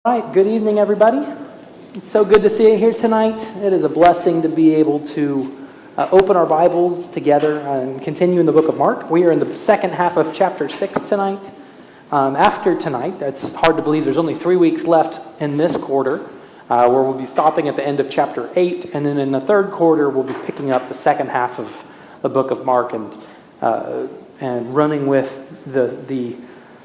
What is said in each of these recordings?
All right, good evening, everybody. It's so good to see you here tonight. It is a blessing to be able to open our Bibles together and continue in the book of Mark. We are in the second half of chapter 6 tonight. After tonight, that's hard to believe, there's only 3 weeks left in this quarter, where we'll be stopping at the end of chapter 8, and then in the third quarter, we'll be picking up the second half of the book of Mark and running with the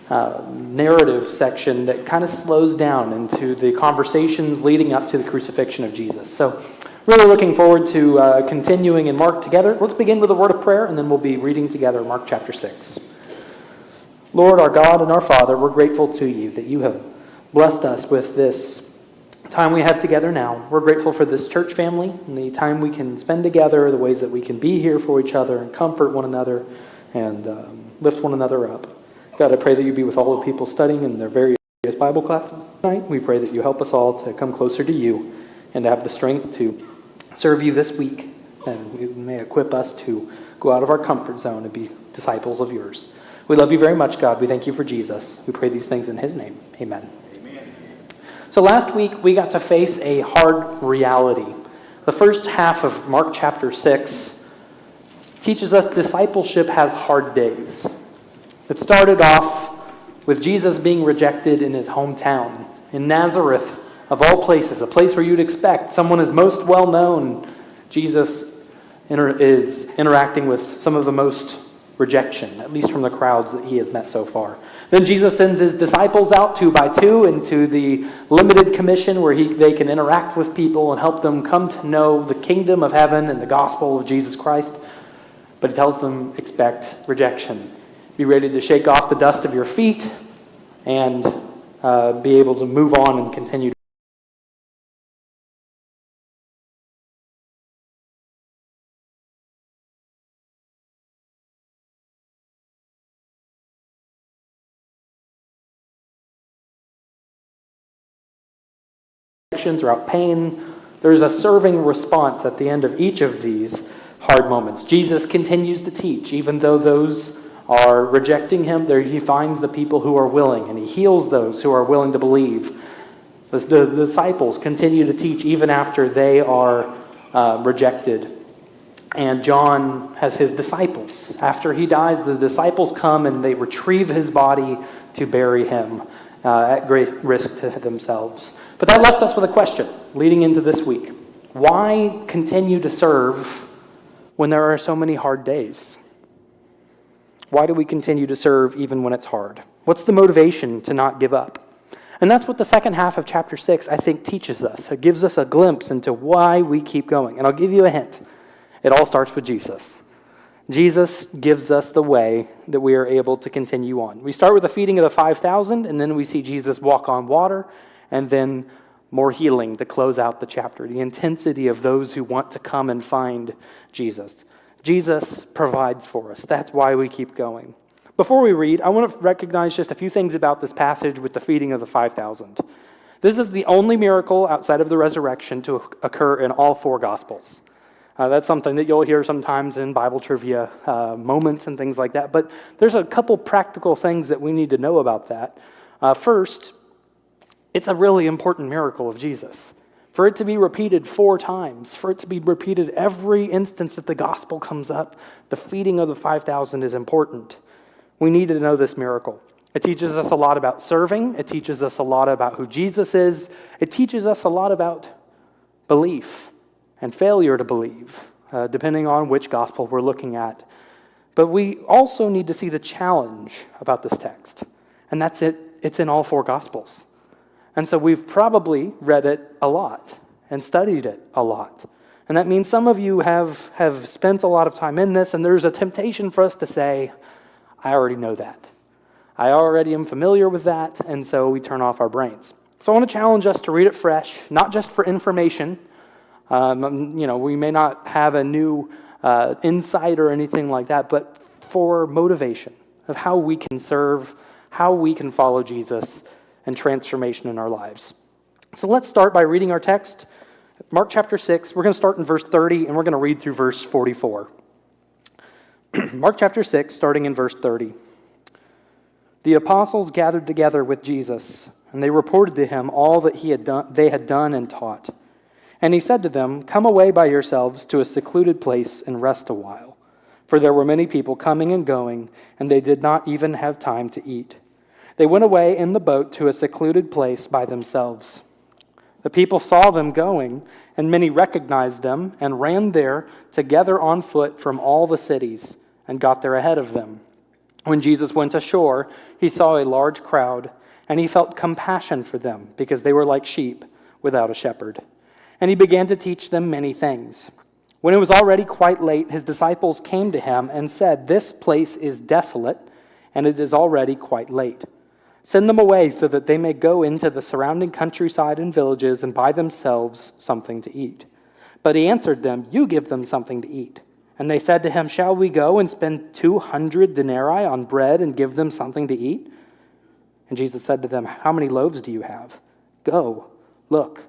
narrative section that kind of slows down into the conversations leading up to the crucifixion of Jesus. So really looking forward to continuing in Mark together. Let's begin with a word of prayer, and then we'll be reading together Mark chapter 6. Lord, our God and our Father, we're grateful to you that you have blessed us with this time we have together now. We're grateful for this church family and the time we can spend together, the ways that we can be here for each other and comfort one another and lift one another up. God, I pray that you be with all the people studying in their various Bible classes tonight. We pray that you help us all to come closer to you and to have the strength to serve you this week. And you may equip us to go out of our comfort zone and be disciples of yours. We love you very much, God. We thank you for Jesus. We pray these things in his name. Amen. Amen. So last week, we got to face a hard reality. The first half of Mark chapter 6 teaches us discipleship has hard days. It started off with Jesus being rejected in his hometown, in Nazareth, of all places, a place where you'd expect someone is most well known. Jesus is interacting with some of the most rejection, at least from the crowds that he has met so far. Then Jesus sends his disciples out 2 by 2 into the limited commission where they can interact with people and help them come to know the kingdom of heaven and the gospel of Jesus Christ. But he tells them, expect rejection. Be ready to shake off the dust of your feet and be able to move on and continue. Throughout pain, there's a serving response at the end of each of these hard moments. Jesus continues to teach, even though those are rejecting him. There he finds the people who are willing, and he heals those who are willing to believe. The disciples continue to teach even after they are rejected. And John has his disciples. After he dies, the disciples come and they retrieve his body to bury him at great risk to themselves. But that left us with a question leading into this week. Why continue to serve when there are so many hard days? Why do we continue to serve even when it's hard? What's the motivation to not give up? And that's what the second half of chapter 6, I think, teaches us. It gives us a glimpse into why we keep going. And I'll give you a hint. It all starts with Jesus. Jesus gives us the way that we are able to continue on. We start with the feeding of the 5,000, and then we see Jesus walk on water, and then more healing to close out the chapter. The intensity of those who want to come and find Jesus. Jesus provides for us. That's why we keep going. Before we read, I want to recognize just a few things about this passage with the feeding of the 5,000. This is the only miracle outside of the resurrection to occur in all 4 Gospels. That's something that you'll hear sometimes in Bible trivia moments and things like that. But there's a couple practical things that we need to know about that. First, it's a really important miracle of Jesus. For it to be repeated 4 times, for it to be repeated every instance that the gospel comes up, the feeding of the 5,000 is important. We need to know this miracle. It teaches us a lot about serving. It teaches us a lot about who Jesus is. It teaches us a lot about belief and failure to believe, depending on which gospel we're looking at. But we also need to see the challenge about this text. And that's it. It's in all 4 Gospels. And so we've probably read it a lot and studied it a lot. And that means some of you have spent a lot of time in this, and there's a temptation for us to say, I already know that. I already am familiar with that, and so we turn off our brains. So I want to challenge us to read it fresh, not just for information. We may not have a new insight or anything like that, but for motivation of how we can serve, how we can follow Jesus, and transformation in our lives. So let's start by reading our text, Mark chapter 6. We're going to start in verse 30, and we're going to read through verse 44. Mark chapter 6, starting in verse 30. The apostles gathered together with Jesus and they reported to him all that they had done and taught. And he said to them, "Come away by yourselves to a secluded place and rest a while." For there were many people coming and going, and they did not even have time to eat. They went away in the boat to a secluded place by themselves. The people saw them going, and many recognized them and ran there together on foot from all the cities and got there ahead of them. When Jesus went ashore, he saw a large crowd, and he felt compassion for them because they were like sheep without a shepherd. And he began to teach them many things. When it was already quite late, his disciples came to him and said, "This place is desolate, and it is already quite late. Send them away so that they may go into the surrounding countryside and villages and buy themselves something to eat." But he answered them, "You give them something to eat." And they said to him, "Shall we go and spend 200 denarii on bread and give them something to eat?" And Jesus said to them, "How many loaves do you have? Go, look."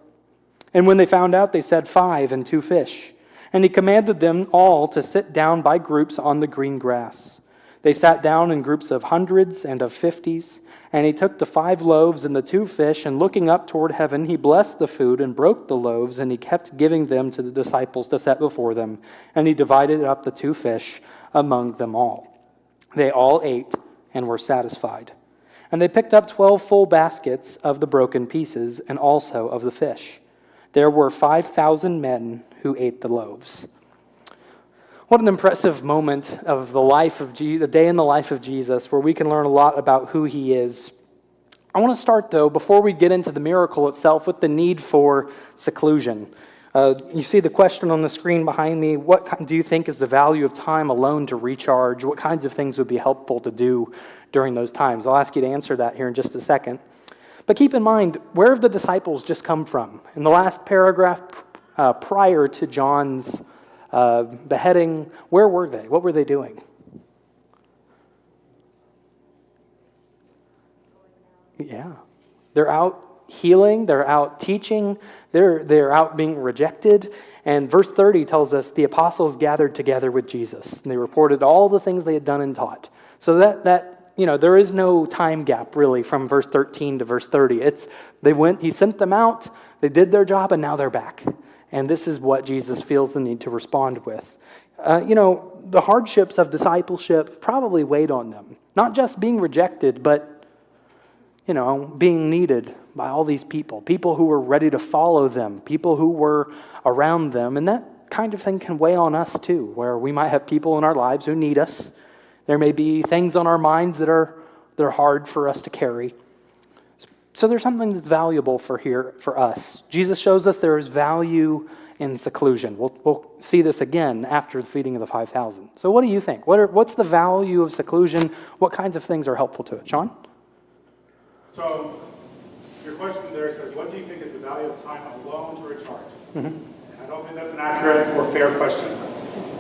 And when they found out, they said, 5 and 2 fish. And he commanded them all to sit down by groups on the green grass. They sat down in groups of hundreds and of 50s. And he took the 5 loaves and the 2 fish, and looking up toward heaven, he blessed the food and broke the loaves, and he kept giving them to the disciples to set before them. And he divided up the 2 fish among them all. They all ate and were satisfied. And they picked up 12 full baskets of the broken pieces, and also of the fish. There were 5,000 men who ate the loaves. What an impressive moment of the life of the day in the life of Jesus, where we can learn a lot about who he is. I want to start, though, before we get into the miracle itself, with the need for seclusion. You see the question on the screen behind me. What do you think is the value of time alone to recharge? What kinds of things would be helpful to do during those times? I'll ask you to answer that here in just a second. But keep in mind, where have the disciples just come from? In the last paragraph prior to John's beheading, where were they? What were they doing? Yeah. They're out healing, they're out teaching, they're out being rejected. And verse 30 tells us the apostles gathered together with Jesus, and they reported all the things they had done and taught. So that there is no time gap really from verse 13 to verse 30. He sent them out, they did their job, and now they're back. And this is what Jesus feels the need to respond with. The hardships of discipleship probably weighed on them. Not just being rejected, but, being needed by all these people who were ready to follow them, people who were around them. And that kind of thing can weigh on us too, where we might have people in our lives who need us. There may be things on our minds that are hard for us to carry. So there's something that's valuable for us. Jesus shows us there is value in seclusion. We'll see this again after the feeding of the 5,000. So what do you think? What's the value of seclusion? What kinds of things are helpful to it? Sean? So your question there says, what do you think is the value of time alone to recharge? Mm-hmm. And I don't think that's an accurate or fair question.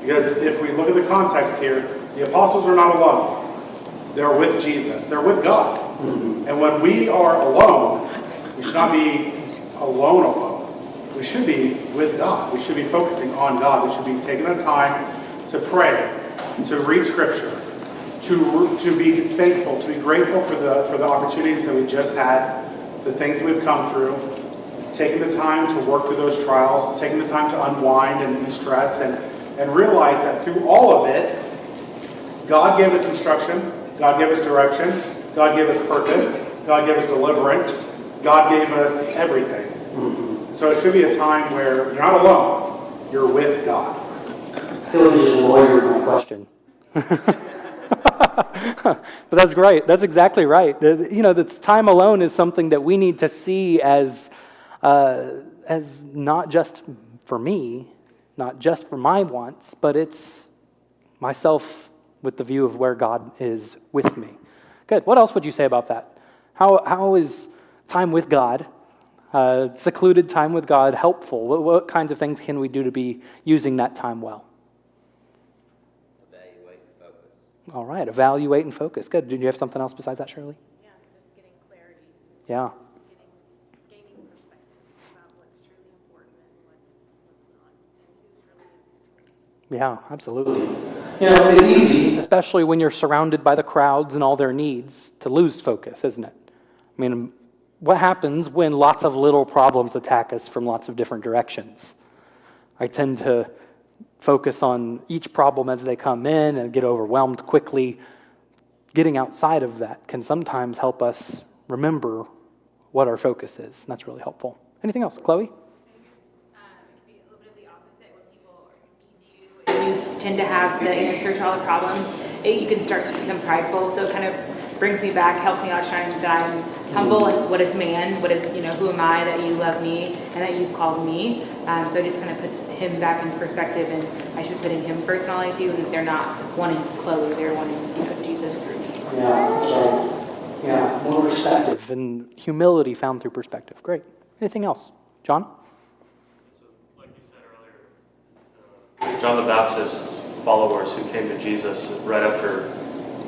Because if we look at the context here, the apostles are not alone. They're with Jesus. They're with God. Mm-hmm. And when we are alone, we should not be alone. We should be with God. We should be focusing on God. We should be taking the time to pray, to read Scripture, to be thankful, to be grateful for the opportunities that we just had, the things that we've come through, taking the time to work through those trials, taking the time to unwind and de-stress, and realize that through all of it, God gave us instruction, God gave us direction, God gave us purpose, God gave us deliverance, God gave us everything. So it should be a time where you're not alone, you're with God. I feel like you just lawyered my question. But that's great. That's exactly right. This time alone is something that we need to see as not just for me, not just for my wants, but it's myself with the view of where God is with me. Good. What else would you say about that? How is time with God, secluded time with God, helpful? What kinds of things can we do to be using that time well? Evaluate and focus. All right. Evaluate and focus. Good. Did you have something else besides that, Shirley? Yeah, just getting clarity. Yeah. Gaining perspective about what's truly important and what's not, and who's really in control. Yeah, absolutely. It's easy, especially when you're surrounded by the crowds and all their needs, to lose focus, isn't it? I mean, what happens when lots of little problems attack us from lots of different directions? I tend to focus on each problem as they come in and get overwhelmed quickly. Getting outside of that can sometimes help us remember what our focus is. And that's really helpful. Anything else? Chloe? It can be a little bit of the opposite when people need you. You tend to have the answer to all the problems. You can start to become prideful. So it kind of brings me back, helps me outshine that I'm humble. And what is man? What is, who am I that you love me and that you've called me? So it just kind of puts him back in perspective, and I should be putting him first in all I do, and that they're not wanting Chloe, they're wanting Jesus through me. Yeah, more perspective and humility found through perspective. Great. Anything else? John? Like you said earlier, it's John the Baptist's followers who came to Jesus right after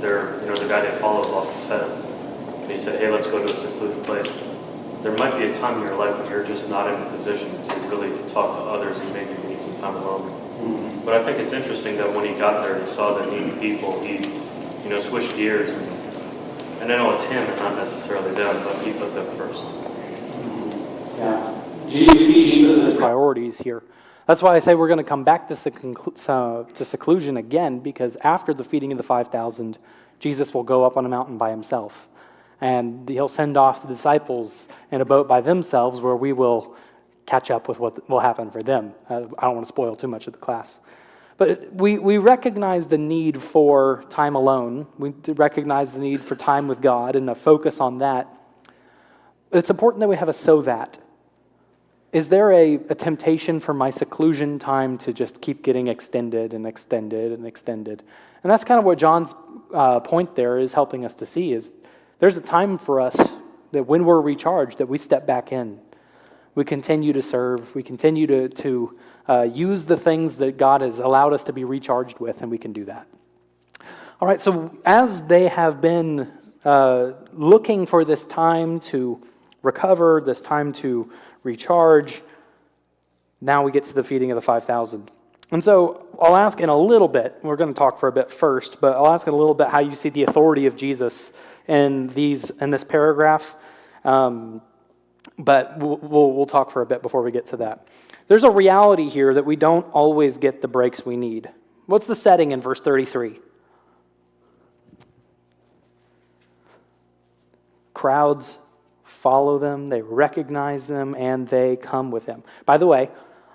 the guy they followed lost his head. And he said, hey, let's go to a secluded place. There might be a time in your life when you're just not in a position to really talk to others and maybe you need some time alone. Mm-hmm. But I think it's interesting that when he got there, he saw the needy people. He, switched gears. And I know it's him and not necessarily them, but he put them first. Yeah. You see Jesus' priorities here. That's why I say we're going to come back to seclusion again, because after the feeding of the 5,000, Jesus will go up on a mountain by himself. And he'll send off the disciples in a boat by themselves where we will catch up with what will happen for them. I don't want to spoil too much of the class. But we recognize the need for time alone. We recognize the need for time with God and a focus on that. It's important that we have a so that. Is there a temptation for my seclusion time to just keep getting extended and extended and extended? And that's kind of what John's point there is helping us to see is there's a time for us that when we're recharged, that we step back in. We continue to serve. We continue to use the things that God has allowed us to be recharged with, and we can do that. All right, so as they have been looking for this time to recover, this time to recharge, now we get to the feeding of the 5,000. And so I'll ask in a little bit, we're going to talk for a bit first, but I'll ask in a little bit how you see the authority of Jesus in this paragraph. But we'll talk for a bit before we get to that. There's a reality here that we don't always get the breaks we need. What's the setting in verse 33? Crowds follow them, they recognize them, and they come with him. By the way,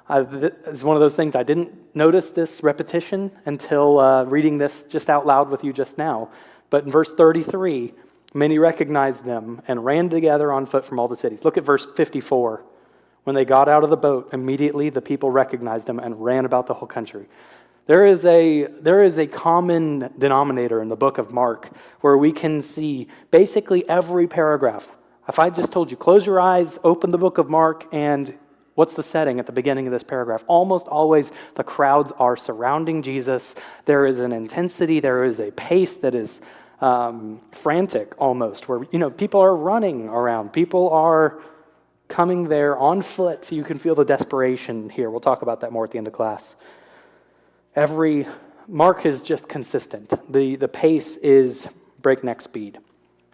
it's one of those things I didn't notice this repetition until reading this just out loud with you just now. But in verse 33, many recognized them and ran together on foot from all the cities. Look at verse 54. When they got out of the boat, immediately the people recognized them and ran about the whole country. There is a common denominator in the book of Mark where we can see basically every paragraph. If I just told you, close your eyes, open the book of Mark, and what's the setting at the beginning of this paragraph? Almost always the crowds are surrounding Jesus. There is an intensity, there is a pace that is frantic almost, where people are running around. People are coming there on foot. You can feel the desperation here. We'll talk about that more at the end of class. Mark is just consistent. The pace is breakneck speed.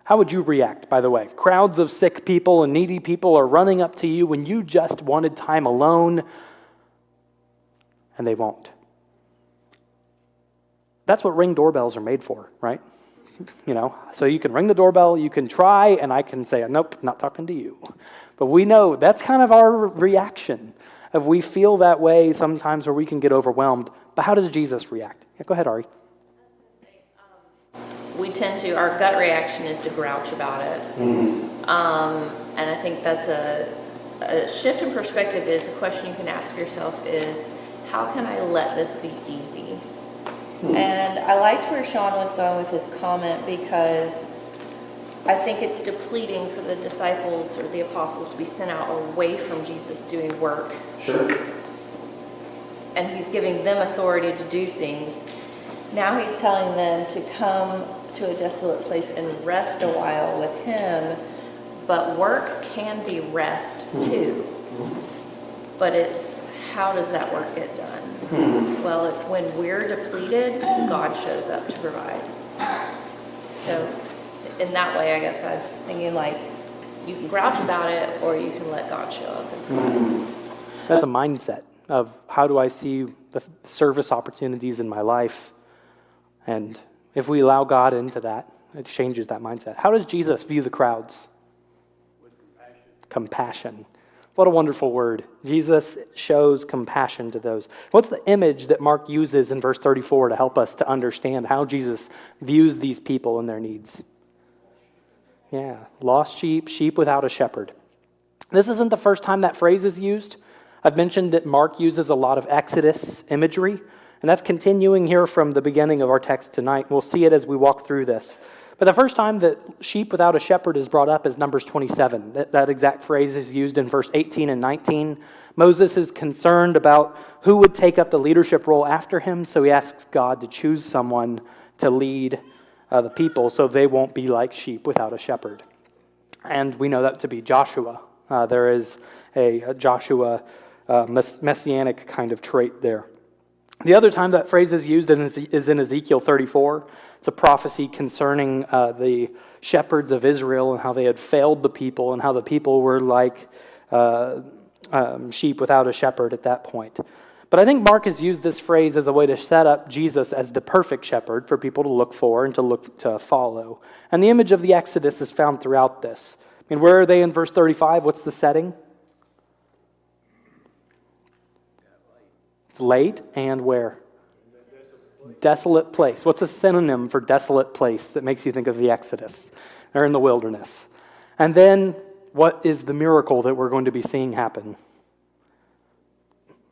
How would you react, by the way? Crowds of sick people and needy people are running up to you when you just wanted time alone, and they won't. That's what Ring doorbells are made for, right? So you can ring the doorbell, you can try, and I can say, nope, not talking to you. But we know that's kind of our reaction. If we feel that way sometimes where we can get overwhelmed. But how does Jesus react? Yeah, go ahead, Ari. Our gut reaction is to grouch about it. Mm-hmm. And I think that's a shift in perspective is a question you can ask yourself is, how can I let this be easy? Mm-hmm. And I liked where Sean was going with his comment because I think it's depleting for the disciples or the apostles to be sent out away from Jesus doing work. Sure. And he's giving them authority to do things. Now he's telling them to come to a desolate place and rest a while with him, but work can be rest too. But it's, how does that work get done? Well, it's when we're depleted, God shows up to provide. So in that way, I guess I was thinking You can grouch about it, or you can let God show up. That's a mindset of how do I see the service opportunities in my life. And if we allow God into that, it changes that mindset. How does Jesus view the crowds? With compassion. What a wonderful word. Jesus shows compassion to those. What's the image that Mark uses in verse 34 to help us to understand how Jesus views these people and their needs? Yeah, lost sheep, sheep without a shepherd. This isn't the first time that phrase is used. I've mentioned that Mark uses a lot of Exodus imagery, and that's continuing here from the beginning of our text tonight. We'll see it as we walk through this. But the first time that sheep without a shepherd is brought up is Numbers 27. That exact phrase is used in verse 18 and 19. Moses is concerned about who would take up the leadership role after him, so he asks God to choose someone to lead the people so they won't be like sheep without a shepherd. And we know that to be Joshua. There is a Joshua messianic kind of trait there. The other time that phrase is used is in Ezekiel 34. It's a prophecy concerning the shepherds of Israel and how they had failed the people and how the people were like sheep without a shepherd at that point. But I think Mark has used this phrase as a way to set up Jesus as the perfect shepherd for people to look for and to follow. And the image of the Exodus is found throughout this. I mean, where are they in verse 35? What's the setting? It's late and where? Desolate place. What's a synonym for desolate place that makes you think of the Exodus? They're in the wilderness. And then what is the miracle that we're going to be seeing happen?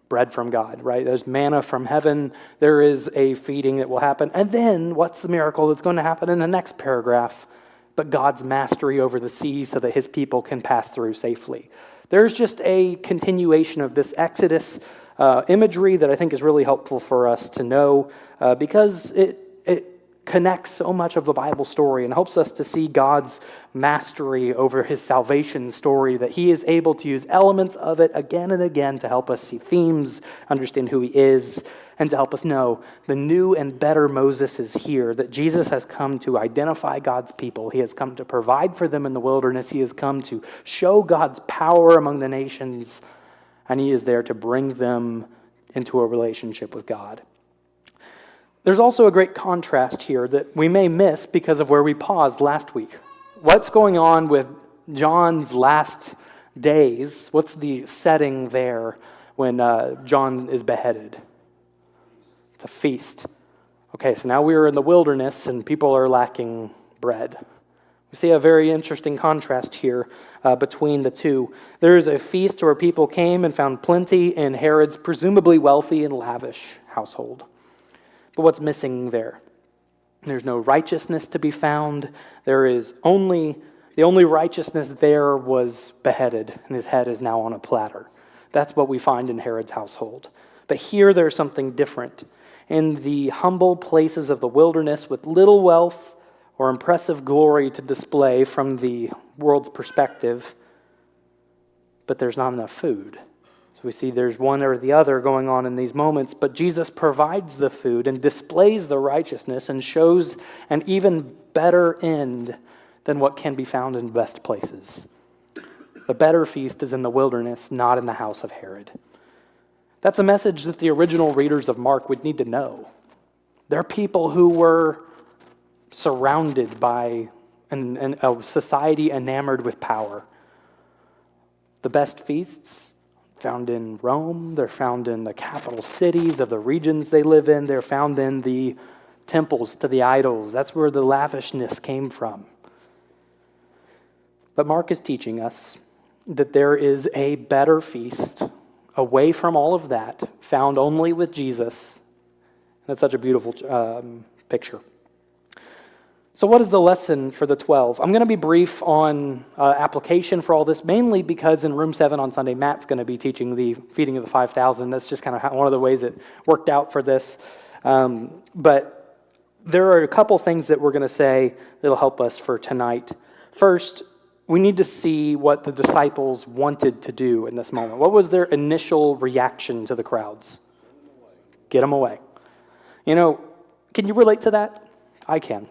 Bread from God, right? There's manna from heaven. There is a feeding that will happen. And then what's the miracle that's going to happen in the next paragraph? But God's mastery over the sea so that his people can pass through safely. There's just a continuation of this Exodus imagery that I think is really helpful for us to know because it connects so much of the Bible story and helps us to see God's mastery over his salvation story, that he is able to use elements of it again and again to help us see themes, understand who he is, and to help us know the new and better Moses is here, that Jesus has come to identify God's people. He has come to provide for them in the wilderness. He has come to show God's power among the nations, and he is there to bring them into a relationship with God. There's also a great contrast here that we may miss because of where we paused last week. What's going on with John's last days? What's the setting there when John is beheaded? It's a feast. Okay, so now we are in the wilderness and people are lacking bread. We see a very interesting contrast here between the two. There is a feast where people came and found plenty in Herod's presumably wealthy and lavish household. But what's missing there? There's no righteousness to be found. The only righteousness there was beheaded, and his head is now on a platter. That's what we find in Herod's household. But here there's something different. In the humble places of the wilderness with little wealth or impressive glory to display from the world's perspective, but there's not enough food. So we see there's one or the other going on in these moments, but Jesus provides the food and displays the righteousness and shows an even better end than what can be found in best places. The better feast is in the wilderness, not in the house of Herod. That's a message that the original readers of Mark would need to know. They're people who were surrounded by a society enamored with power. The best feasts found in Rome, they're found in the capital cities of the regions they live in, they're found in the temples to the idols. That's where the lavishness came from. But Mark is teaching us that there is a better feast away from all of that, found only with Jesus. That's such a beautiful picture. So what is the lesson for the 12? I'm going to be brief on application for all this, mainly because in Room 7 on Sunday, Matt's going to be teaching the feeding of the 5,000. That's just kind of one of the ways it worked out for this. But there are a couple things that we're going to say that'll help us for tonight. First, we need to see what the disciples wanted to do in this moment. What was their initial reaction to the crowds? Get them away. You know, can you relate to that? I can.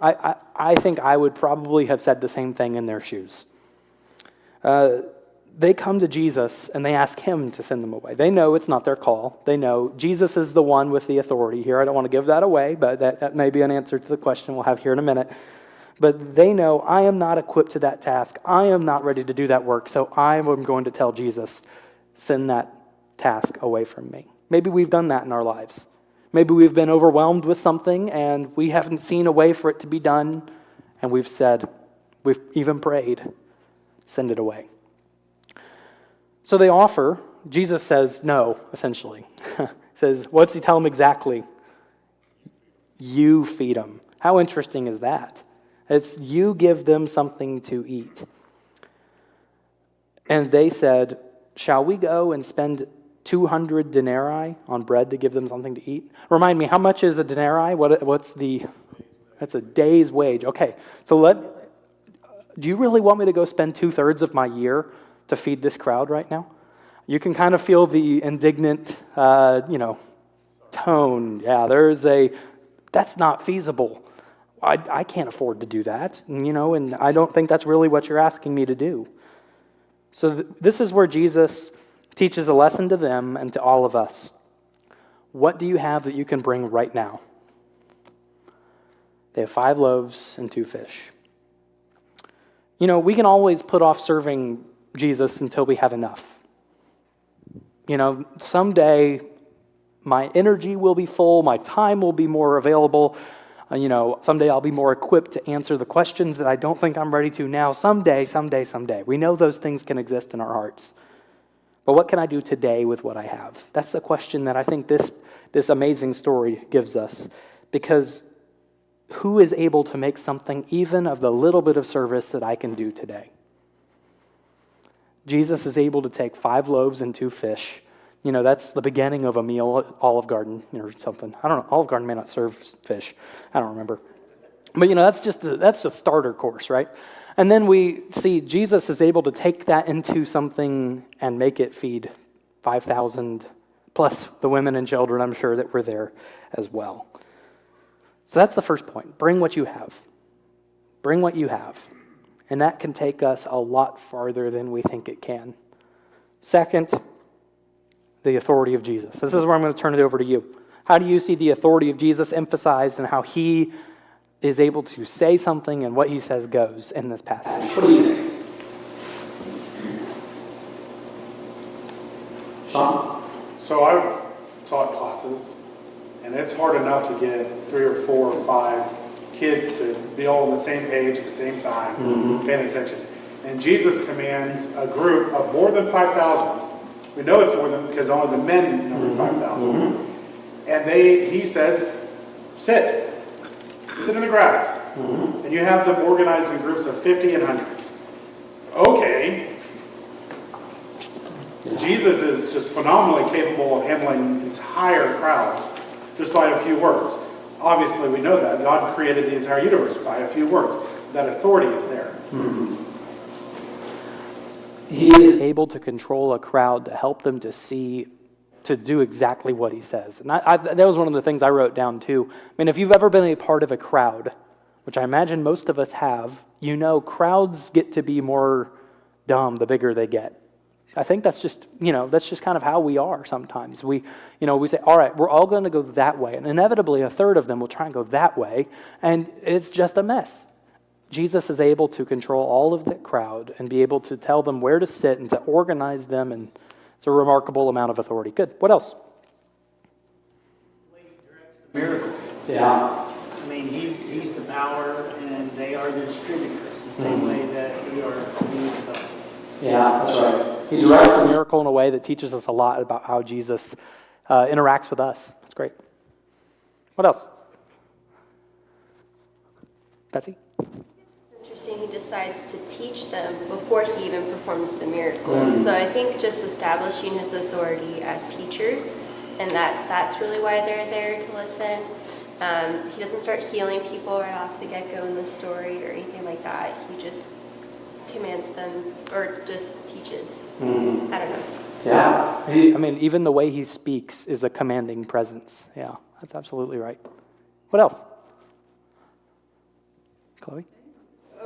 I think I would probably have said the same thing in their shoes. They come to Jesus and they ask him to send them away. They know it's not their call. They know Jesus is the one with the authority here. I don't want to give that away, but that may be an answer to the question we'll have here in a minute. But they know, I am not equipped to that task. I am not ready to do that work, so I am going to tell Jesus, send that task away from me. Maybe we've done that in our lives. Maybe we've been overwhelmed with something and we haven't seen a way for it to be done, and we've said, we've even prayed, send it away. So they offer. Jesus says no, essentially. He says, what's he tell them exactly? You feed them. How interesting is that? It's you give them something to eat. And they said, shall we go and spend 200 denarii on bread to give them something to eat? Remind me, how much is a denarii? That's a day's wage. Okay, so do you really want me to go spend 2/3 of my year to feed this crowd right now? You can kind of feel the indignant, tone. Yeah, that's not feasible. I can't afford to do that, and I don't think that's really what you're asking me to do. So this is where Jesus teaches a lesson to them and to all of us. What do you have that you can bring right now? They have 5 loaves and 2 fish. We can always put off serving Jesus until we have enough. Someday my energy will be full, my time will be more available. Someday I'll be more equipped to answer the questions that I don't think I'm ready to now. Someday. We know those things can exist in our hearts. But what can I do today with what I have? That's the question that I think this amazing story gives us. Because who is able to make something even of the little bit of service that I can do today? Jesus is able to take 5 loaves and 2 fish. That's the beginning of a meal at Olive Garden or something. I don't know. Olive Garden may not serve fish. I don't remember. But, that's the starter course, right? And then we see Jesus is able to take that into something and make it feed 5,000 plus the women and children, I'm sure, that were there as well. So that's the first point. Bring what you have. Bring what you have. And that can take us a lot farther than we think it can. Second, the authority of Jesus. This is where I'm going to turn it over to you. How do you see the authority of Jesus emphasized and how he is able to say something and what he says goes in this passage? What do you think? Sean? So I've taught classes, and it's hard enough to get 3 or 4 or 5 kids to be all on the same page at the same time, paying attention. And Jesus commands a group of more than 5,000. We know it's more than because only the men number 5,000. And he says, sit in the grass. And you have them organized in groups of 50 and hundreds. Okay. Jesus is just phenomenally capable of handling entire crowds just by a few words. Obviously, we know that. God created the entire universe by a few words. That authority is there. He is able to control a crowd to help them to do exactly what he says. And that was one of the things I wrote down too. I mean, if you've ever been a part of a crowd, which I imagine most of us have, crowds get to be more dumb the bigger they get. I think that's just kind of how we are sometimes. We say, all right, we're all going to go that way. And inevitably, a third of them will try and go that way. And it's just a mess. Jesus is able to control all of the crowd and be able to tell them where to sit and to organize them. And it's a remarkable amount of authority. Good. What else? Miracle. Yeah. I mean, he's the power, and they are the distributors, the same way that we are community development. Yeah, that's right. He directs the miracle in a way that teaches us a lot about how Jesus interacts with us. That's great. What else? Betsy? It's interesting, he decides to teach them before he even performs the miracle. So I think just establishing his authority as teacher, and that's really why they're there to listen. He doesn't start healing people right off the get-go in the story or anything like that. He just commands them or just teaches. I don't know. Yeah. Even the way he speaks is a commanding presence. Yeah, that's absolutely right. What else? Chloe?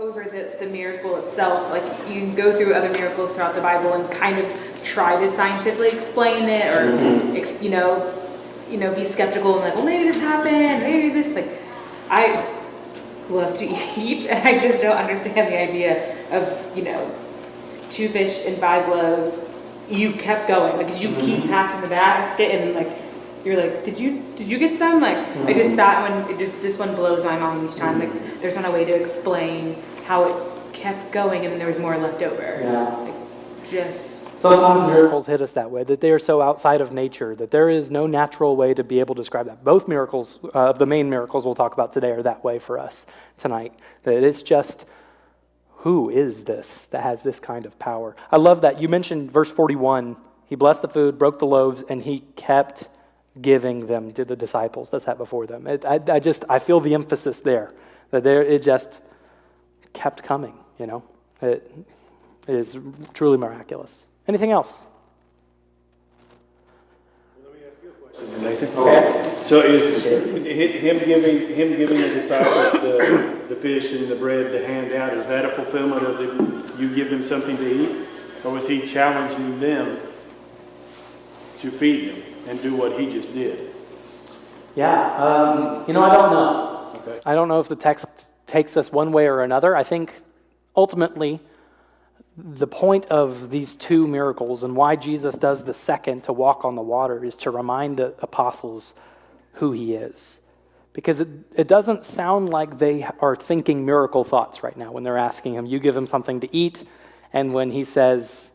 over the miracle itself. Like, you can go through other miracles throughout the Bible and kind of try to scientifically explain it, or be skeptical and like, well, maybe this happened, maybe this. Like, I love to eat, and I just don't understand the idea of 2 fish and 5 loaves. You kept going, like, did you keep passing the basket, and like you're like, did you get some? Like, I just, that one, this one blows my mind each time. Like, there's not a way to explain how it kept going and then there was more left over. Like, sometimes miracles hit us that way, that they are so outside of nature that there is no natural way to be able to describe that. Both miracles, the main miracles we'll talk about today, are that way for us tonight. That it's just, who is this that has this kind of power? I love that you mentioned verse 41. He blessed the food, broke the loaves, and he kept giving them to the disciples that sat before them. I feel the emphasis there, that it just kept coming. It is truly miraculous. Anything else? Let me ask you a question, Nathan. Okay. So is him giving the disciples the fish and the bread to hand out, is that a fulfillment of you give them something to eat? Or was he challenging them to feed them and do what he just did? I don't know. Okay. I don't know if the text takes us one way or another. I think ultimately the point of these 2 miracles and why Jesus does the second, to walk on the water, is to remind the apostles who he is. Because it doesn't sound like they are thinking miracle thoughts right now when they're asking him, you give him something to eat, and when he says,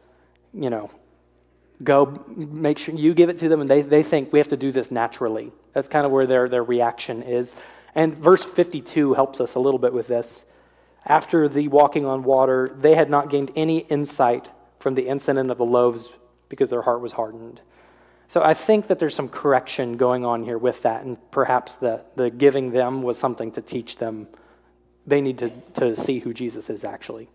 go make sure you give it to them, and they think we have to do this naturally. That's kind of where their reaction is. And verse 52 helps us a little bit with this. After the walking on water, they had not gained any insight from the incident of the loaves because their heart was hardened. So I think that there's some correction going on here with that, and perhaps the giving them was something to teach them. They need to see who Jesus is actually.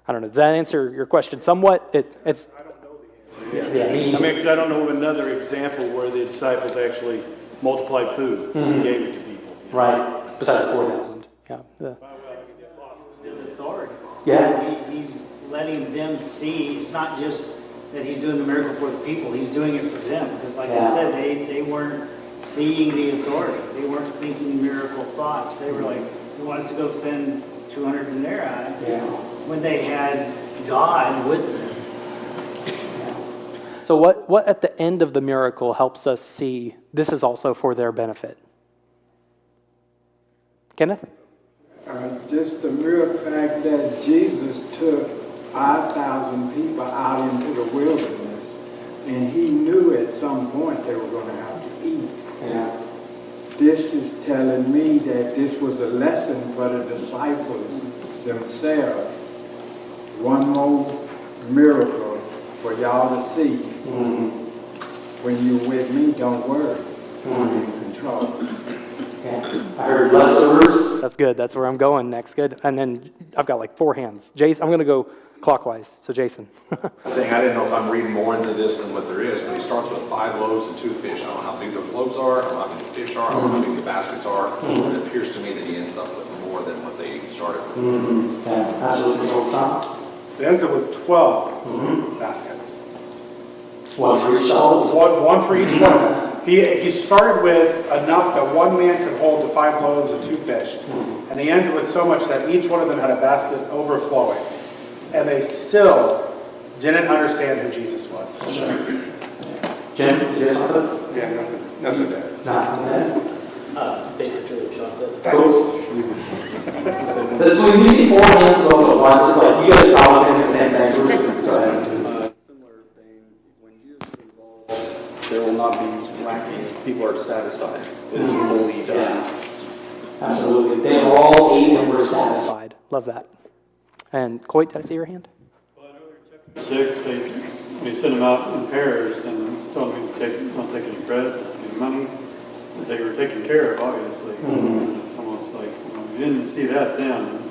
I don't know. Does that answer your question somewhat? It's. I don't know the answer. Because I don't know of another example where the disciples actually multiplied food and gave it to people. Right. Besides 4,000. Yeah. His authority. Yeah. He's letting them see. It's not just that he's doing the miracle for the people. He's doing it for them. Because like I said, they weren't seeing the authority. They weren't thinking miracle thoughts. They were like, he wants us to go spend 200 denarii when they had God with them. So what at the end of the miracle helps us see this is also for their benefit? Kenneth? Just the mere fact that Jesus took 5,000 people out into the wilderness, and he knew at some point they were going to have to eat. Yeah. This is telling me that this was a lesson for the disciples themselves. One more miracle for y'all to see. When you're with me, don't worry. I'm in control. I heard leftovers. That's good. That's where I'm going next. Good. And then I've got like 4 hands. Jason, I'm going to go clockwise. So Jason. I didn't know if I'm reading more into this than what there is, but he starts with 5 loaves and 2 fish. I don't know how big those loaves are, I don't know how many fish are, I don't know how big the baskets are. But it appears to me that he ends up with more than what they started with. Yeah, absolutely. It ends up with 12 baskets. One for each child. One for each one. He started with enough that one man could hold the 5 loaves and 2 fish. And he ends it with so much that each one of them had a basket overflowing. And they still didn't understand who Jesus was. Jim, you guys want to? Yeah, nothing bad. Nothing. Basically, what Sean said. Cool. So when you see 4 hands go at once, it's like you guys are probably thinking the same thing. Go ahead. Similar thing, when Jesus is involved, there will not be lacking. People are satisfied. It is fully done. Absolutely. They all ate and were satisfied. Love that. And Coit, did I see your hand? Well, I know in chapter 6, they sent them out in pairs and told them to don't take any bread, any money. They were taken care of, obviously. And it's almost like, you didn't see that then.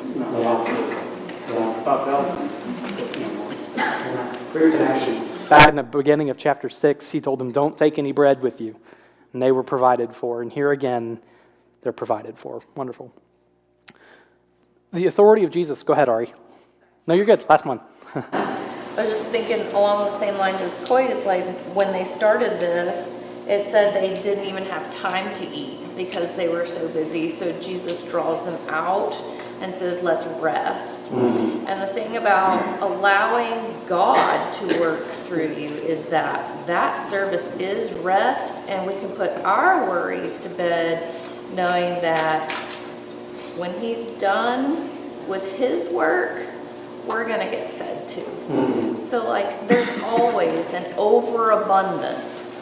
5,000. Great connection. Back in the beginning of chapter 6, he told them, don't take any bread with you. And they were provided for. And here again, they're provided for. Wonderful. the authority of Jesus. Go ahead, Ari. No, you're good. Last one. I was just thinking along the same lines as Coit, it's like when they started this, it said they didn't even have time to eat because they were so busy. So Jesus draws them out and says, let's rest. And the thing about allowing God to work through you is that service is rest, and we can put our worries to bed knowing that when he's done with his work, we're going to get fed too. So like there's always an overabundance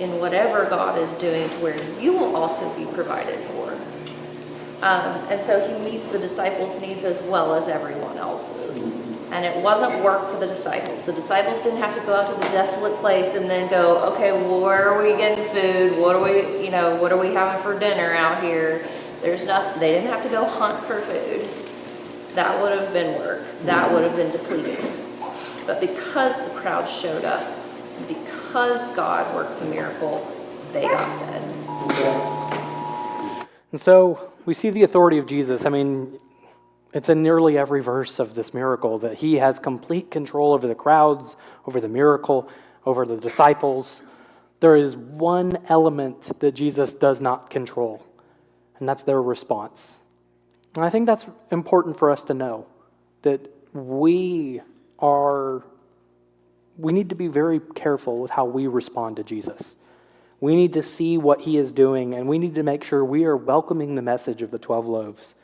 in whatever God is doing to where you will also be provided for. And so he meets the disciples' needs as well as everyone else's. And it wasn't work for the disciples. The disciples didn't have to go out to the desolate place and then go, okay, well, where are we getting food? What are we having for dinner out here? There's nothing. They didn't have to go hunt for food. That would have been work. That would have been depleting. But because the crowd showed up, because God worked the miracle, they got fed. And so we see the authority of Jesus. I mean, it's in nearly every verse of this miracle that he has complete control over the crowds, over the miracle, over the disciples. There is one element that Jesus does not control, and that's their response. And I think that's important for us to know, that we need to be very careful with how we respond to Jesus. We need to see what he is doing, and we need to make sure we are welcoming the message of the 12 loaves.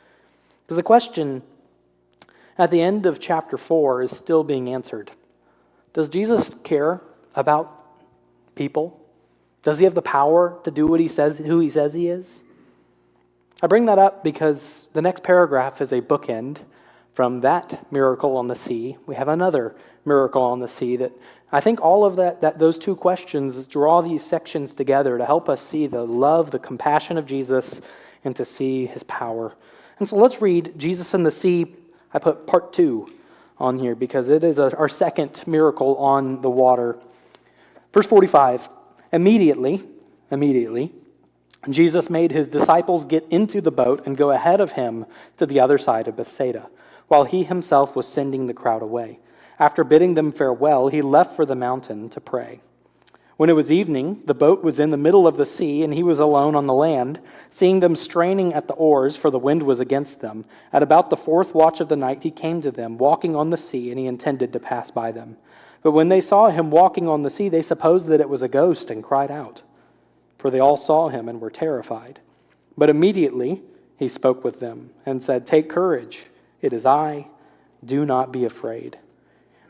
Because the question at the end of chapter 4 is still being answered. Does Jesus care about people? Does he have the power to do what he says, who he says he is? I bring that up because the next paragraph is a bookend from that miracle on the sea. We have another miracle on the sea that I think all of those two questions draw these sections together to help us see the love, the compassion of Jesus, and to see his power. And so let's read Jesus in the Sea. I put part 2 on here because it is our second miracle on the water. Verse 45, Immediately, Jesus made his disciples get into the boat and go ahead of him to the other side of Bethsaida, while he himself was sending the crowd away. After bidding them farewell, he left for the mountain to pray. When it was evening, the boat was in the middle of the sea, and he was alone on the land. Seeing them straining at the oars, for the wind was against them, at about the 4th watch of the night he came to them, walking on the sea, and he intended to pass by them. But when they saw him walking on the sea, they supposed that it was a ghost, and cried out. For they all saw him and were terrified. But immediately he spoke with them, and said, "Take courage, it is I, do not be afraid."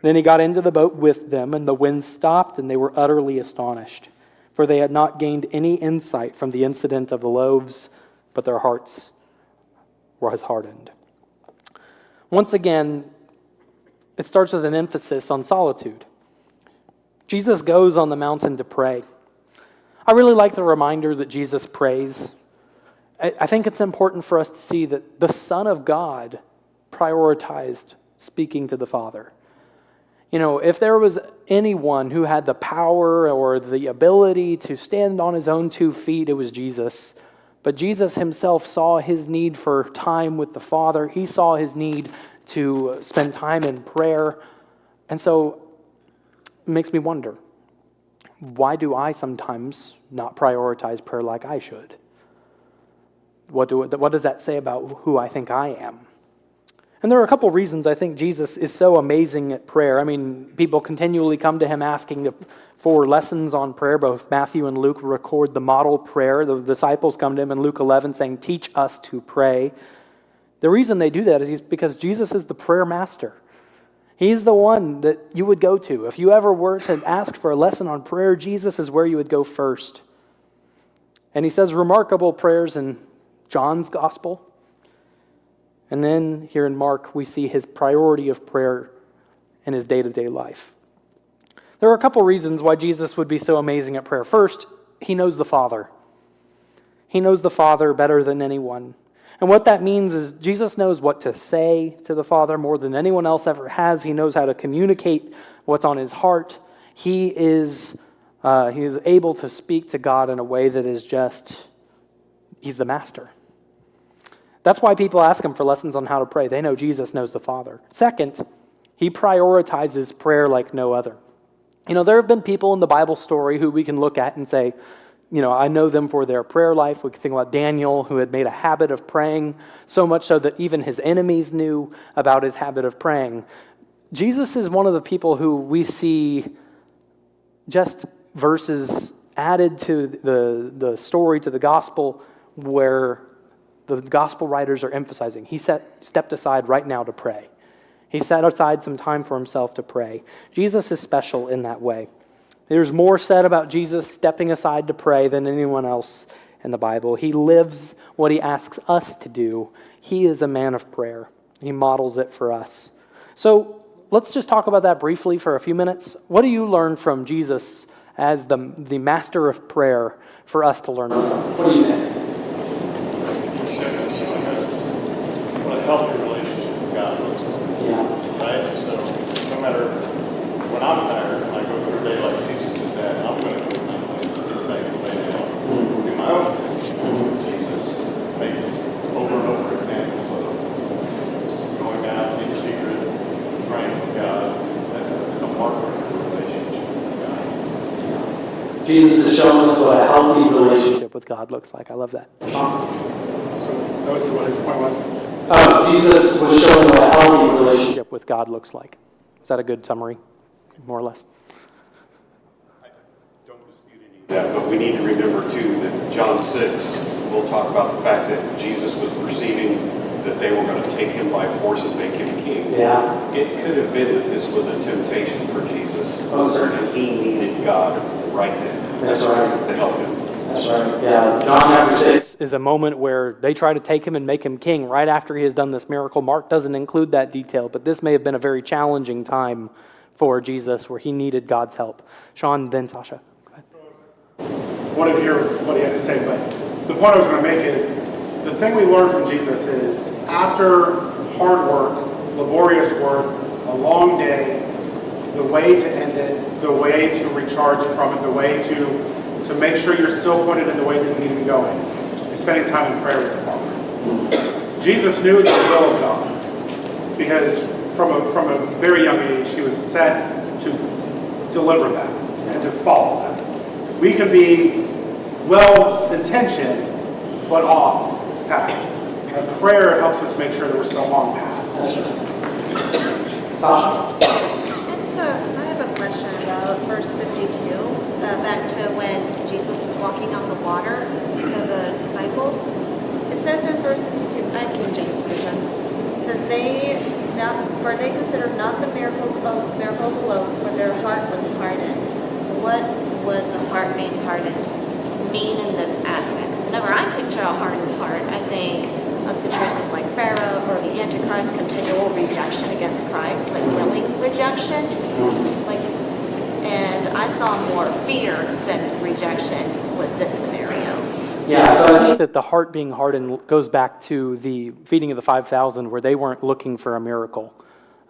Then he got into the boat with them, and the wind stopped, and they were utterly astonished, for they had not gained any insight from the incident of the loaves, but their hearts were hardened. Once again, it starts with an emphasis on solitude. Jesus goes on the mountain to pray. I really like the reminder that Jesus prays. I think it's important for us to see that the Son of God prioritized speaking to the Father. You know, if there was anyone who had the power or the ability to stand on his own 2 feet, it was Jesus. But Jesus himself saw his need for time with the Father. He saw his need to spend time in prayer. And so it makes me wonder, why do I sometimes not prioritize prayer like I should? What does that say about who I think I am? And there are a couple reasons I think Jesus is so amazing at prayer. I mean, people continually come to him asking for lessons on prayer. Both Matthew and Luke record the model prayer. The disciples come to him in Luke 11 saying, "Teach us to pray." The reason they do that is because Jesus is the prayer master. He's the one that you would go to. If you ever were to ask for a lesson on prayer, Jesus is where you would go first. And he says remarkable prayers in John's gospel. And then here in Mark, we see his priority of prayer in his day-to-day life. There are a couple reasons why Jesus would be so amazing at prayer. First, he knows the Father. He knows the Father better than anyone. And what that means is Jesus knows what to say to the Father more than anyone else ever has. He knows how to communicate what's on his heart. He is able to speak to God in a way that is just, he's the master. That's why people ask him for lessons on how to pray. They know Jesus knows the Father. Second, he prioritizes prayer like no other. There have been people in the Bible story who we can look at and say, I know them for their prayer life. We can think about Daniel, who had made a habit of praying, so much so that even his enemies knew about his habit of praying. Jesus is one of the people who we see just verses added to the story, to the gospel, where the gospel writers are emphasizing. He stepped aside right now to pray. He set aside some time for himself to pray. Jesus is special in that way. There's more said about Jesus stepping aside to pray than anyone else in the Bible. He lives what he asks us to do. He is a man of prayer. He models it for us. So let's just talk about that briefly for a few minutes. What do you learn from Jesus as the master of prayer for us to learn from? What do you think? He's showing us what a healthy relationship with God looks like. Yeah. Right? So no matter when I'm tired and I go through a day like Jesus just had, I'm going to go to my place and get back and lay down and do my own thing. Jesus makes over and over examples of just going out in secret, praying with God. It's a marker of a relationship with God. Jesus is showing us what a healthy relationship with God looks like. I love that. So that was what his point was. Jesus was showing what a healthy relationship with God looks like. Is that a good summary, more or less? I don't dispute any of that, but we need to remember, too, that John 6 will talk about the fact that Jesus was perceiving that they were going to take him by force and make him king. Yeah. It could have been that this was a temptation for Jesus. Oh, sir. And he needed God right then. That's right. To help him. That's right. Yeah. John chapter 6 is a moment where they try to take him and make him king right after he has done this miracle. Mark doesn't include that detail, but this may have been a very challenging time for Jesus where he needed God's help. Sean, then Sasha. Go ahead. I wanted to hear what he had to say, but the point I was going to make is the thing we learn from Jesus is after hard work, laborious work, a long day, the way to end it, the way to recharge from it, the way to make sure you're still pointed in the way that you need to be going is spending time in prayer with the Father. Jesus knew the will of God because from a very young age he was set to deliver that and to follow that. We can be well-intentioned but off path. And prayer helps us make sure that we're still on path. Sasha? I have a question about verse 52. Back to when Jesus was walking on the water to the disciples. It says in verse 52, King James Version, it says, for they considered not the miracle of the loaves, for their heart was hardened. What would the heart being hardened mean in this aspect? Because whenever I picture a hardened heart, I think of situations like Pharaoh or the Antichrist, continual rejection against Christ, like willing rejection. And I saw more fear than rejection with this scenario. Yeah, so I think that the heart being hardened goes back to the feeding of the 5,000 where they weren't looking for a miracle.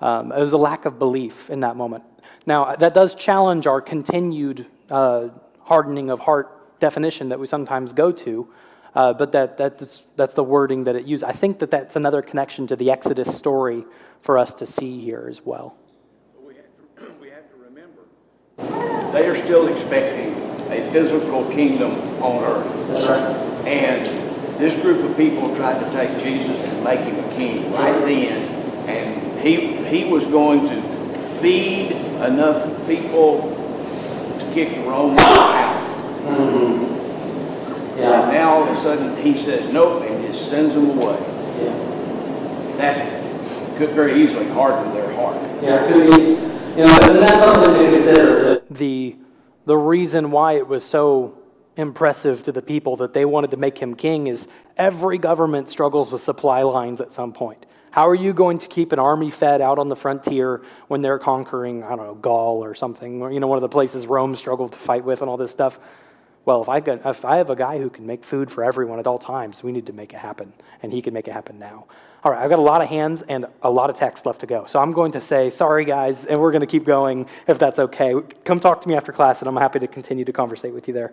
It was a lack of belief in that moment. Now, that does challenge our continued hardening of heart definition that we sometimes go to, but that's the wording that it uses. I think that that's another connection to the Exodus story for us to see here as well. We have to remember, they are still expecting a physical kingdom on earth. That's right. And this group of people tried to take Jesus and make him a king right then, and he was going to feed enough people to kick the Romans out. Mm-hmm. Yeah. And now all of a sudden he says nope and just sends them away. Yeah. That could very easily harden their heart. Yeah, it could be. And that's something to consider. That the reason why it was so impressive to the people that they wanted to make him king is every government struggles with supply lines at some point. How are you going to keep an army fed out on the frontier when they're conquering, I don't know, Gaul or something, or one of the places Rome struggled to fight with and all this stuff? Well, if I have a guy who can make food for everyone at all times, we need to make it happen, and he can make it happen now. All right, I've got a lot of hands and a lot of text left to go, so I'm going to say, sorry guys, and we're going to keep going if that's okay. Come talk to me after class, and I'm happy to continue to conversate with you there.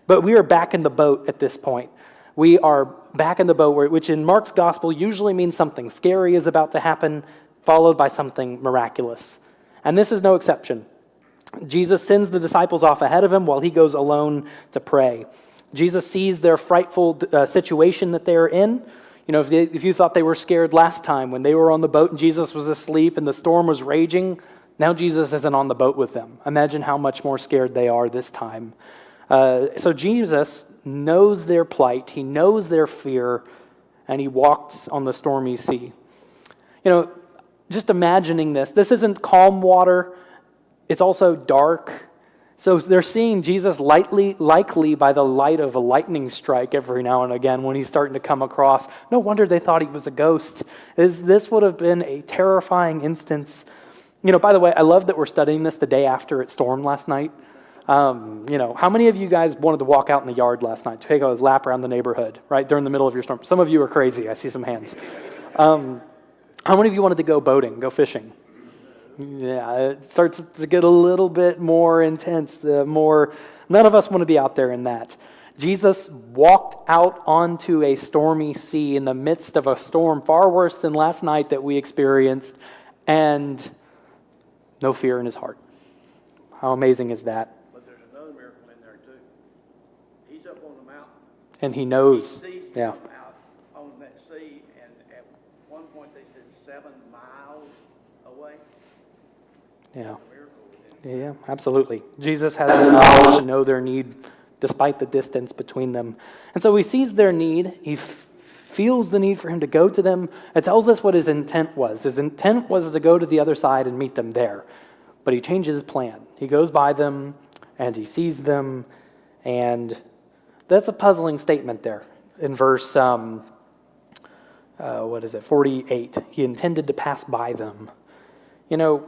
But we are back in the boat at this point. We are back in the boat, which in Mark's gospel usually means something scary is about to happen, followed by something miraculous. And this is no exception. Jesus sends the disciples off ahead of him while he goes alone to pray. Jesus sees their frightful situation that they're in. You know, if you thought they were scared last time when they were on the boat and Jesus was asleep and the storm was raging, now Jesus isn't on the boat with them. Imagine how much more scared they are this time. So Jesus knows their plight, he knows their fear, and he walks on the stormy sea. You know, just imagining this isn't calm water, it's also dark. So they're seeing Jesus likely by the light of a lightning strike every now and again when he's starting to come across. No wonder they thought he was a ghost. This would have been a terrifying instance. You know, by the way, I love that we're studying this the day after it stormed last night. You know, how many of you guys wanted to walk out in the yard last night, take a lap around the neighborhood, right, during the middle of your storm? Some of you are crazy. I see some hands. How many of you wanted to go boating, go fishing? Yeah, it starts to get a little bit more intense. None of us want to be out there in that. Jesus walked out onto a stormy sea in the midst of a storm far worse than last night that we experienced, and no fear in his heart. How amazing is that? But there's another miracle in there too. He's up on the mountain. And he knows. He sees Yeah. them out on that sea, and at one point they said 7 miles away. Yeah. Yeah, absolutely. Jesus has the knowledge to know their need despite the distance between them. And so he sees their need. He feels the need for him to go to them. It tells us what his intent was. His intent was to go to the other side and meet them there. But he changes his plan. He goes by them and he sees them. And that's a puzzling statement there in verse, 48. He intended to pass by them. You know,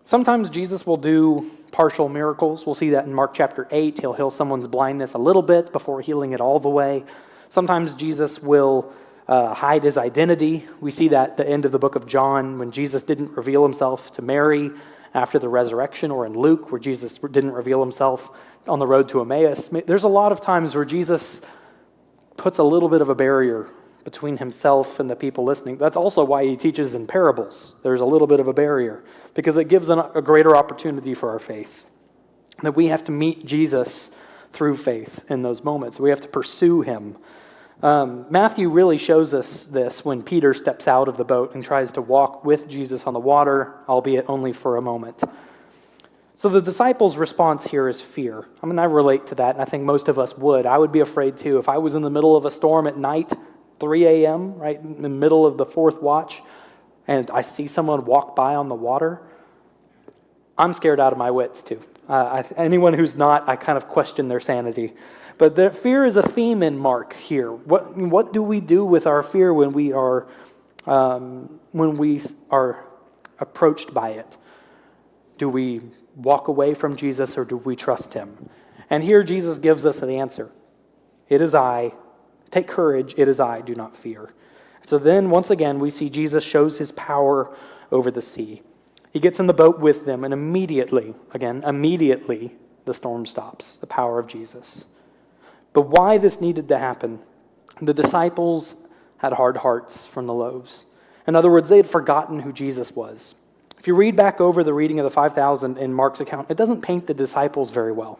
sometimes Jesus will do partial miracles. We'll see that in Mark chapter 8. He'll heal someone's blindness a little bit before healing it all the way. Sometimes Jesus will hide his identity. We see that at the end of the book of John when Jesus didn't reveal himself to Mary after the resurrection, or in Luke where Jesus didn't reveal himself on the road to Emmaus. There's a lot of times where Jesus puts a little bit of a barrier between himself and the people listening. That's also why he teaches in parables. There's a little bit of a barrier because it gives a greater opportunity for our faith. That we have to meet Jesus through faith in those moments. We have to pursue him. Matthew really shows us this when Peter steps out of the boat and tries to walk with Jesus on the water, albeit only for a moment. So the disciples' response here is fear. I mean, I relate to that, and I think most of us would. I would be afraid too. If I was in the middle of a storm at night, 3 a.m., right in the middle of the fourth watch, and I see someone walk by on the water, I'm scared out of my wits too. Anyone who's not, I kind of question their sanity. But the fear is a theme in Mark here. What do we do with our fear when we are approached by it? Do we walk away from Jesus or do we trust him? And here Jesus gives us an answer. It is I. Take courage. It is I. Do not fear. So then once again we see Jesus shows his power over the sea. He gets in the boat with them and immediately the storm stops. The power of Jesus. But why this needed to happen? The disciples had hard hearts from the loaves. In other words, they had forgotten who Jesus was. If you read back over the reading of the 5,000 in Mark's account, it doesn't paint the disciples very well.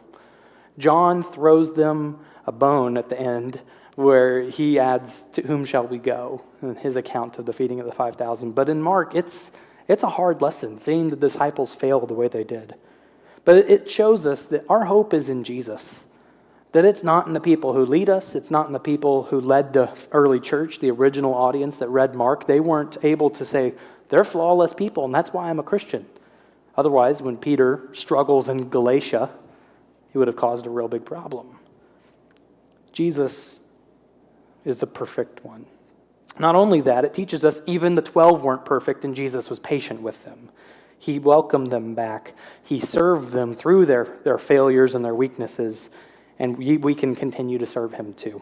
John throws them a bone at the end where he adds, "To whom shall we go?" in his account of the feeding of the 5,000. But in Mark, it's a hard lesson, seeing the disciples fail the way they did. But it shows us that our hope is in Jesus. That it's not in the people who lead us. It's not in the people who led the early church, the original audience that read Mark. They weren't able to say, they're flawless people, and that's why I'm a Christian. Otherwise, when Peter struggles in Galatia, he would have caused a real big problem. Jesus is the perfect one. Not only that, it teaches us even the 12 weren't perfect, and Jesus was patient with them. He welcomed them back. He served them through their failures and their weaknesses, and we can continue to serve him too.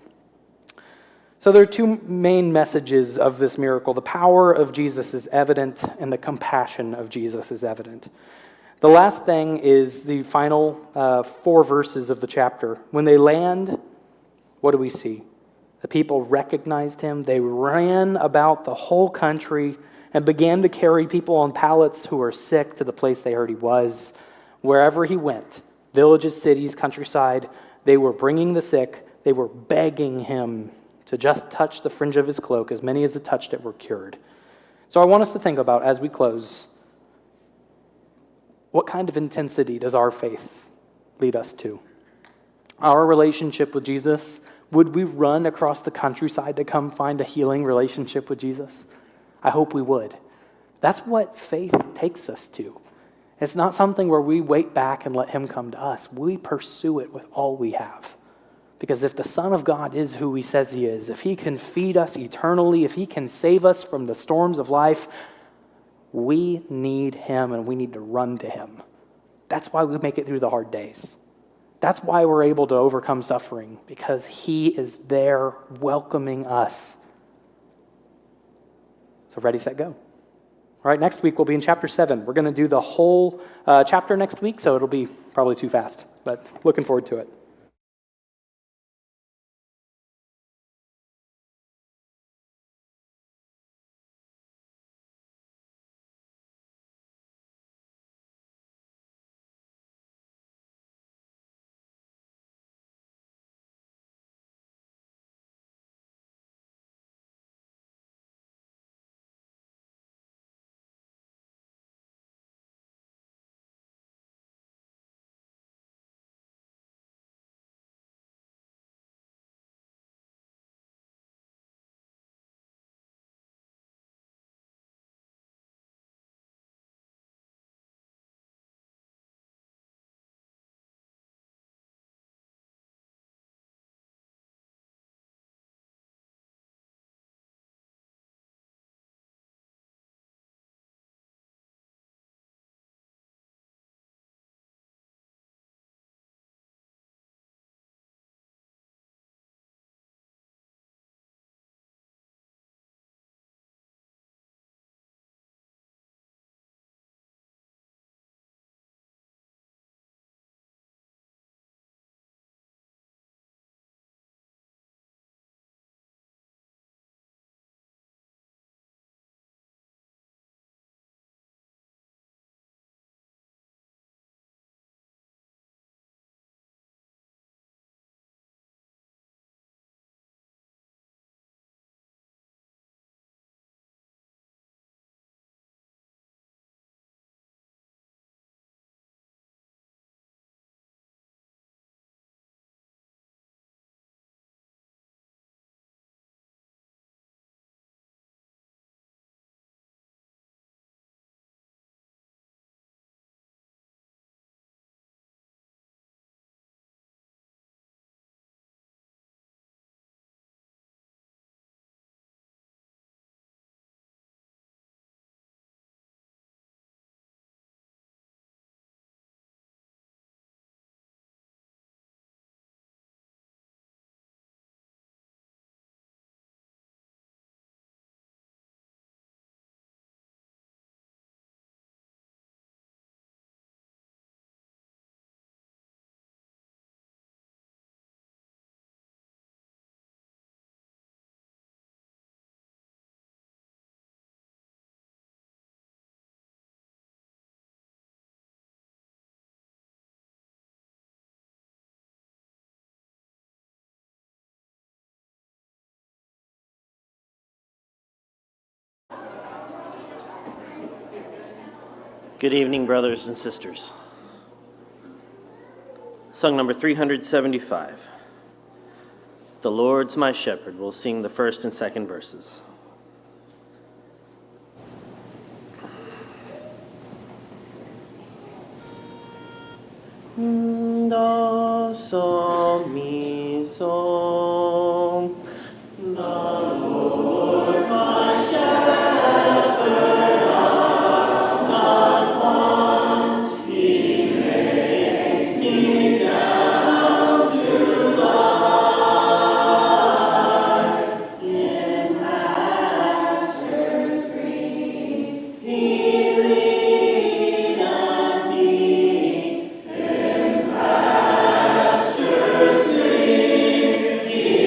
So there are two main messages of this miracle. The power of Jesus is evident, and the compassion of Jesus is evident. The last thing is the final 4 verses of the chapter. When they land, what do we see? The people recognized him. They ran about the whole country and began to carry people on pallets who were sick to the place they heard he was. Wherever he went, villages, cities, countryside, they were bringing the sick. They were begging him to just touch the fringe of his cloak. As many as had touched it were cured. So I want us to think about, as we close, what kind of intensity does our faith lead us to? Our relationship with Jesus, would we run across the countryside to come find a healing relationship with Jesus? I hope we would. That's what faith takes us to. It's not something where we wait back and let him come to us. We pursue it with all we have. Because if the Son of God is who he says he is, if he can feed us eternally, if he can save us from the storms of life, we need him and we need to run to him. That's why we make it through the hard days. That's why we're able to overcome suffering, because he is there welcoming us. So ready, set, go. All right, next week we'll be in chapter 7. We're going to do the whole chapter next week, so it'll be probably too fast, but looking forward to it. Good evening, brothers and sisters. Song number 375. The Lord's my shepherd. We'll sing the first and second verses. Do, sol, mi, sol. The Lord's my shepherd. He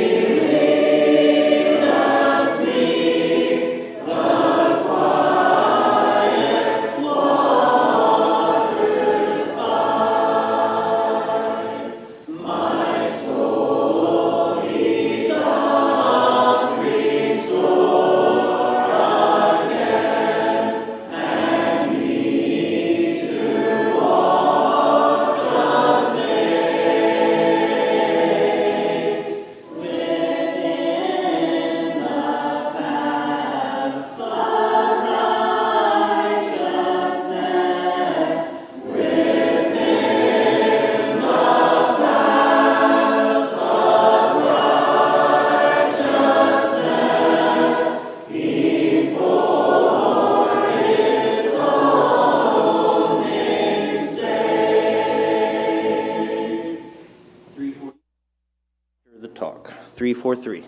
343.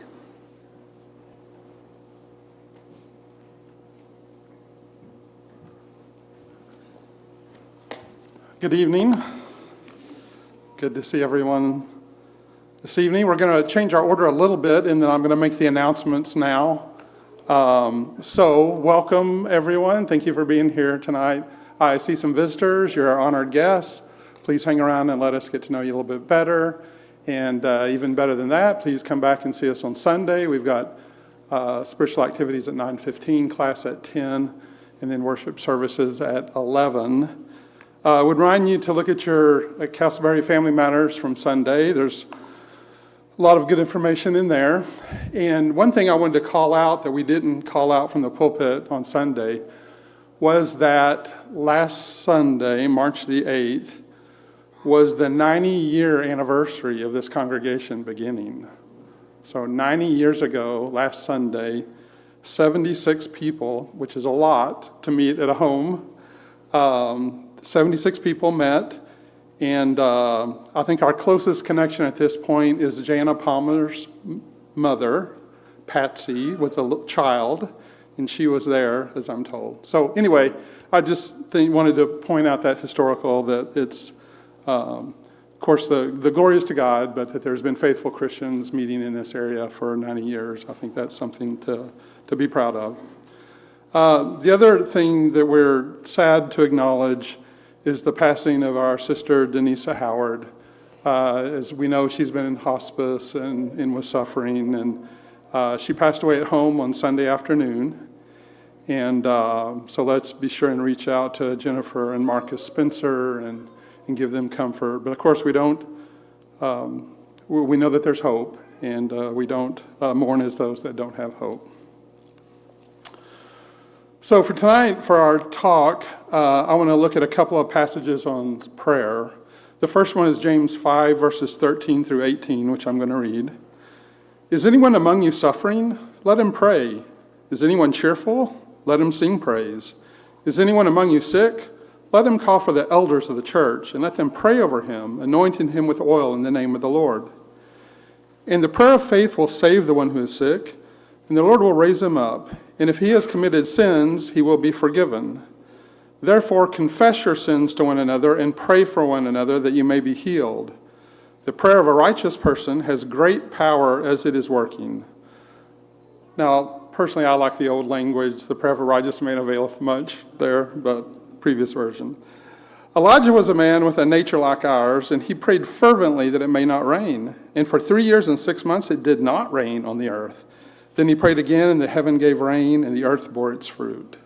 Good evening. Good to see everyone this evening. We're going to change our order a little bit, and then I'm going to make the announcements now. So welcome, everyone. Thank you for being here tonight. I see some visitors. You're our honored guests. Please hang around and let us get to know you a little bit better. And even better than that, please come back and see us on Sunday. We've got spiritual activities at 9:15, class at 10, and then worship services at 11. I would remind you to look at your Castleberry Family Matters from Sunday. There's a lot of good information in there. And one thing I wanted to call out that we didn't call out from the pulpit on Sunday was that last Sunday, March the 8th, was the 90-year anniversary of this congregation beginning. So 90 years ago, last Sunday, 76 people, which is a lot to meet at a home, 76 people met, and I think our closest connection at this point is Jana Palmer's mother. Patsy was a child, and she was there, as I'm told. So anyway, I just wanted to point out that historical, that it's, of course, the glory is to God, but that there's been faithful Christians meeting in this area for 90 years. I think that's something to be proud of. The other thing that we're sad to acknowledge is the passing of our sister, Denisa Howard. As we know, she's been in hospice and was suffering, and she passed away at home on Sunday afternoon. And so let's be sure and reach out to Jennifer and Marcus Spencer and give them comfort. But of course, we don't, we know that there's hope, and we don't mourn as those that don't have hope. So for tonight, for our talk, I want to look at a couple of passages on prayer. The first one is James 5, verses 13 through 18, which I'm going to read. Is anyone among you suffering? Let him pray. Is anyone cheerful? Let him sing praise. Is anyone among you sick? Let him call for the elders of the church, and let them pray over him, anointing him with oil in the name of the Lord. And the prayer of faith will save the one who is sick, and the Lord will raise him up. And if he has committed sins, he will be forgiven. Therefore, confess your sins to one another and pray for one another that you may be healed. The prayer of a righteous person has great power as it is working. Now, personally, I like the old language. The prayer of a righteous man availeth much there, but previous version. Elijah was a man with a nature like ours, and he prayed fervently that it may not rain. And for 3 years and 6 months, it did not rain on the earth. Then he prayed again, and the heaven gave rain, and the earth bore its fruit.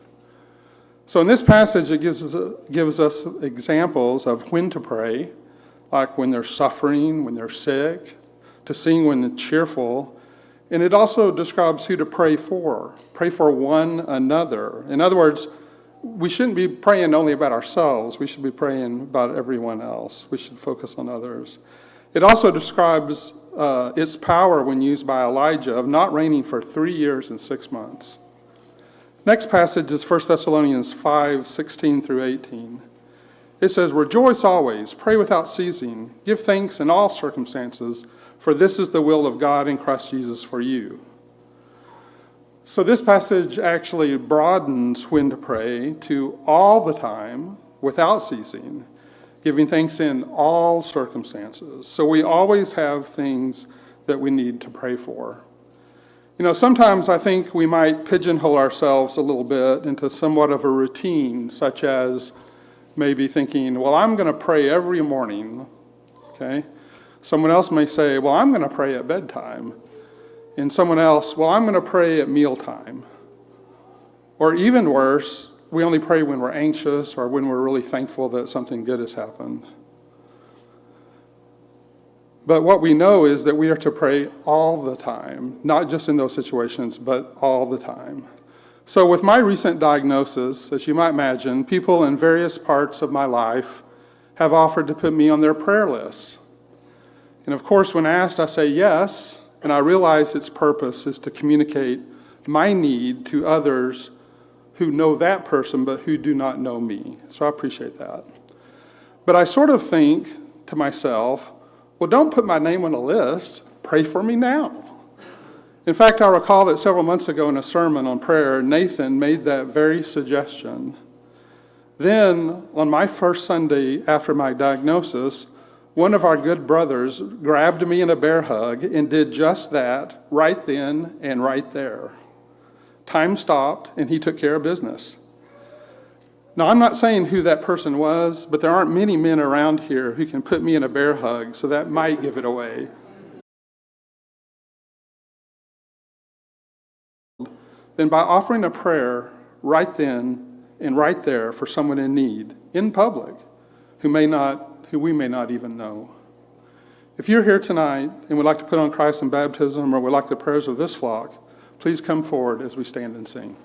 So in this passage, it gives us examples of when to pray, like when they're suffering, when they're sick, to sing when they're cheerful. And it also describes who to pray for one another. In other words, we shouldn't be praying only about ourselves. We should be praying about everyone else. We should focus on others. It also describes its power when used by Elijah of not raining for 3 years and 6 months. Next passage is 1 Thessalonians 5, 16 through 18. It says, rejoice always, pray without ceasing, give thanks in all circumstances, for this is the will of God in Christ Jesus for you. So this passage actually broadens when to pray to all the time, without ceasing, giving thanks in all circumstances. So we always have things that we need to pray for. You know, sometimes I think we might pigeonhole ourselves a little bit into somewhat of a routine, such as maybe thinking, well, I'm going to pray every morning, okay? Someone else may say, well, I'm going to pray at bedtime. And someone else, well, I'm going to pray at mealtime. Or even worse, we only pray when we're anxious or when we're really thankful that something good has happened. But what we know is that we are to pray all the time, not just in those situations, but all the time. So with my recent diagnosis, as you might imagine, people in various parts of my life have offered to put me on their prayer list. And of course, when asked, I say yes, and I realize its purpose is to communicate my need to others who know that person but who do not know me. So I appreciate that. But I sort of think to myself, well, don't put my name on a list. Pray for me now. In fact, I recall that several months ago in a sermon on prayer, Nathan made that very suggestion. Then, on my first Sunday after my diagnosis, one of our good brothers grabbed me in a bear hug and did just that right then and right there. Time stopped, and he took care of business. Now, I'm not saying who that person was, but there aren't many men around here who can put me in a bear hug, so that might give it away. Then by offering a prayer right then and right there for someone in need, in public, who we may not even know. If you're here tonight and would like to put on Christ in baptism or would like the prayers of this flock, please come forward as we stand and sing.